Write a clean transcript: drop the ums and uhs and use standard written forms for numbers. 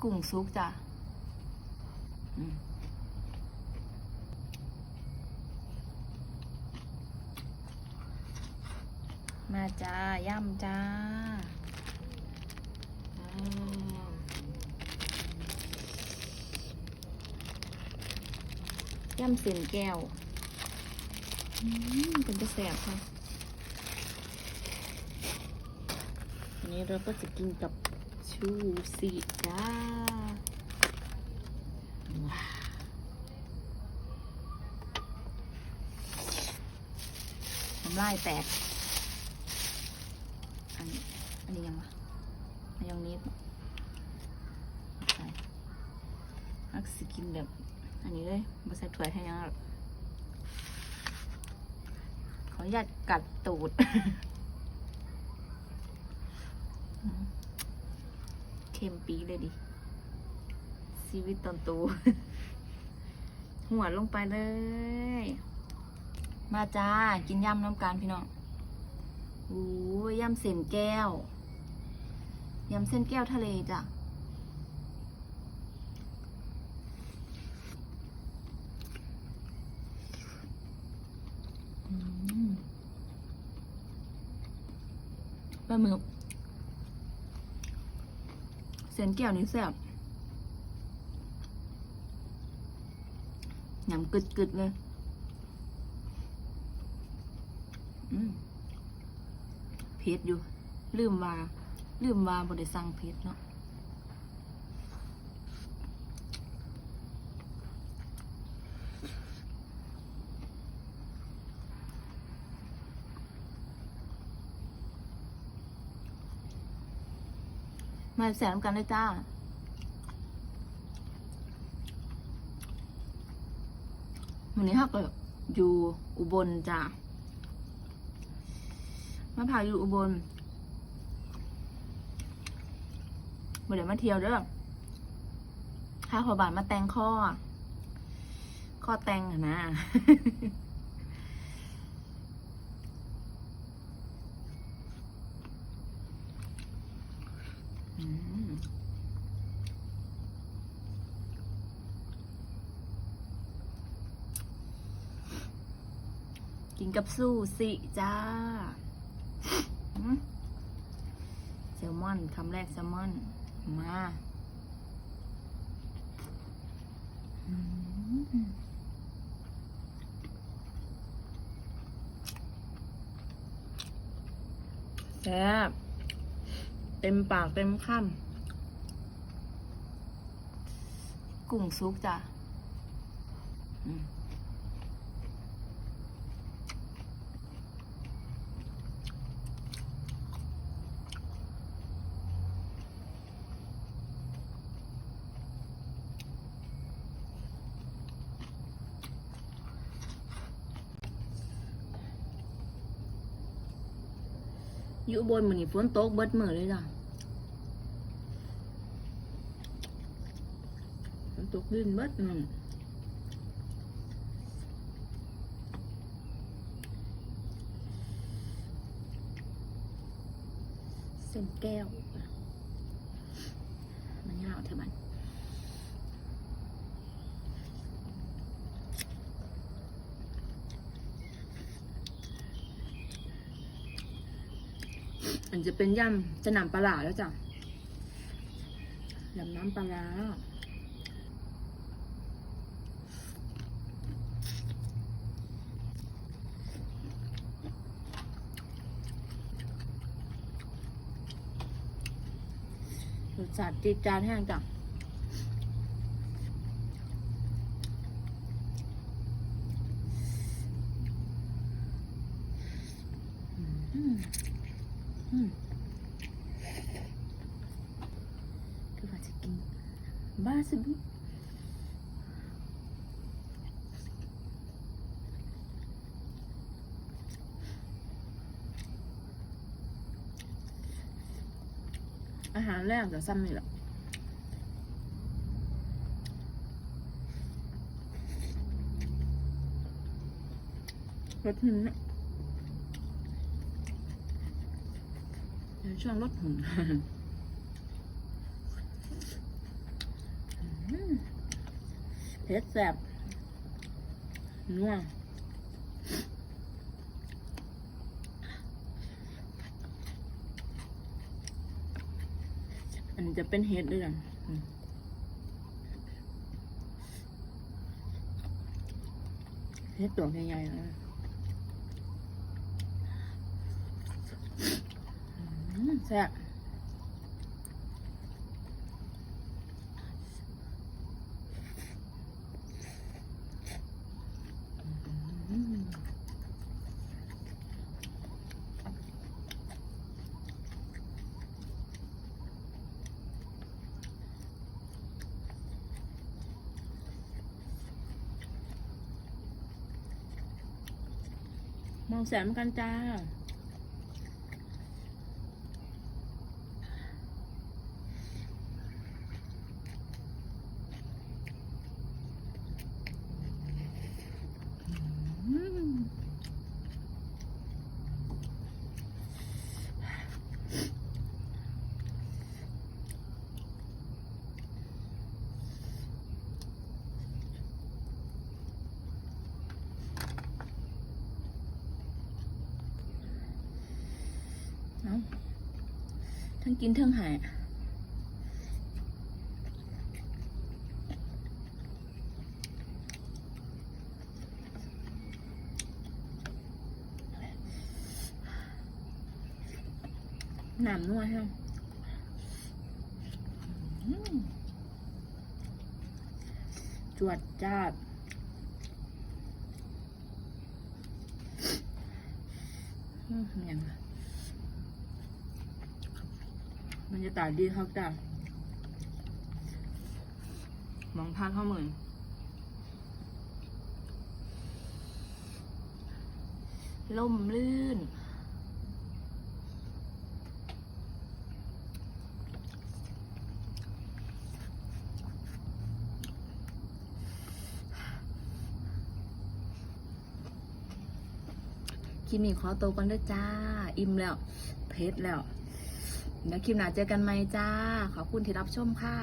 กุ้งซุกจ้ะมาจ้าย่ำจ้าย่ำเส้นแก้วเป็นจะแสบค่ะอันนี้เราก็จะกินกับชูซีจ้าน้ำลายแตกอันนี้ยังวะมายองเนสใส่ฮักสิกินแบบอันนี้เลยมาใส่ถ้วยให้ยังขออนุญาตกัดตูดเค็มปีเลยดิชีวิตตอนโตหัวลงไปเลยมาจ้ากินยำน้ำกันพี่น้องโอ้ยยำเส้นแก้วยำเส้นแก้วทะเลจ้ะปลาหมึกเส้นแก้วนี่แซ่บยำกึดๆเลยเผ็ดอยู่ลืมว่าบ่ได้สั่งเผ็ดเนาะมาแสนกันเลยจ้าวันนี้เขาก็อยู่อุบลจ้ามะพร้าวอยู่อุบลบ่ได้มาเที่ยวเด้อถ้าขอบานมาแต่งข้อแต่งนะ กินกับซูชิจ้าแซลมอนคำแรกแซลมอนมาแซ่บเต็มปากเต็มคำกุ้งซุกจ้ะอยู่บนเหมือนฝนตกเบิดมือเลยจ้ะฝนตกลื่นเบิดเส้นแก้วมันยาวเท่ามันอันจะเป็นยำจะนำปลาร้าแล้วจ้ะยำน้ำปลาร้ารสชาติจี๊ดจ๊าดแห้งจ้ะคือว่าจะกินบ้าสิบุอาหารแรกจะซ้ำนี่แหละรสหุ่นเนี่ยช่วงรสหุ่น เผ็ดแซ่บนัวอันนี้จะเป็นเห็ดด้วยกันเห็ดตัวใหญ่ๆนะแซ่บมองแสมกันจ้าทั้งกินทั้งหายน้ำนัวฮะจวดจ้าดอย่างมันจะตาดีครับจ้ามองภาพเข้ามือล่มลื่นคลิปนี้ขอตัวกันด้วยจ้าอิ่มแล้วเพชรแล้วเดี๋ยวคลิปหน้าเจอกันไหมจ้าขอบคุณที่รับชมค่ะ